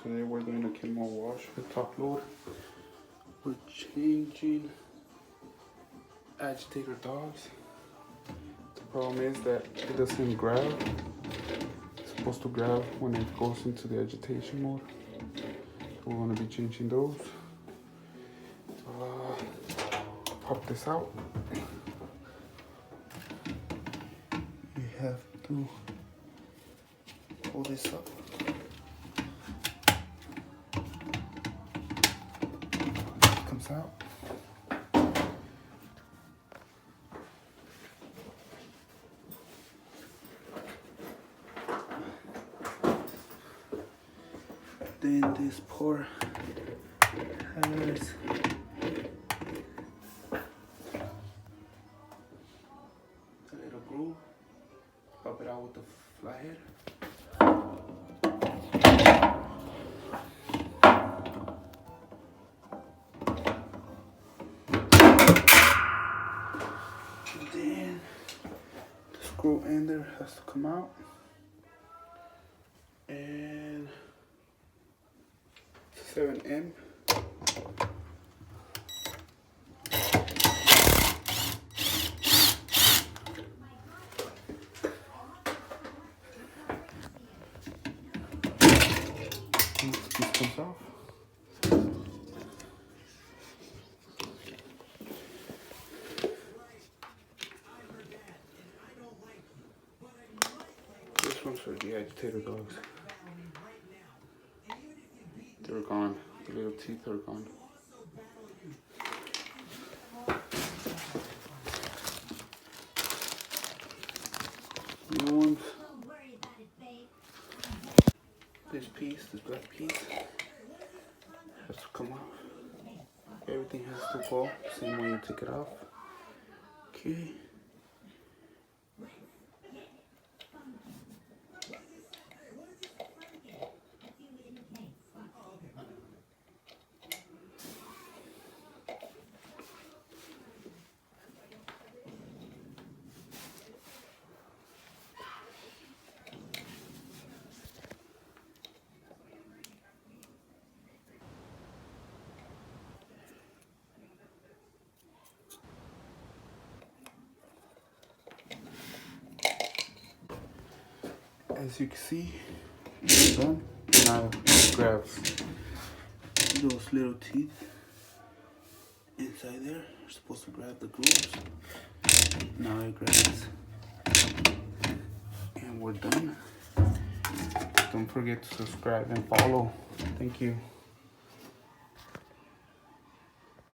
Today we're doing a chemo wash with top load. We're changing agitator dogs. The problem is that it doesn't grab. It's supposed to grab when it goes into the agitation mode. So we're going to be changing those. Pop this out. You have to pull this up. Comes out. Then this pour has a little groove. Pop it out with the flathead. And then the screw ender has to come out. And 7M. This comes off. This one's for the agitator dogs. They're gone. The little teeth are gone. New ones. This piece, this black piece, has to come off. Everything has to go same way you take it off. Okay. As you can see, it's done. Now it grabs those little teeth inside there. You're supposed to grab the grooves. Now it grabs. And we're done. Don't forget to subscribe and follow. Thank you.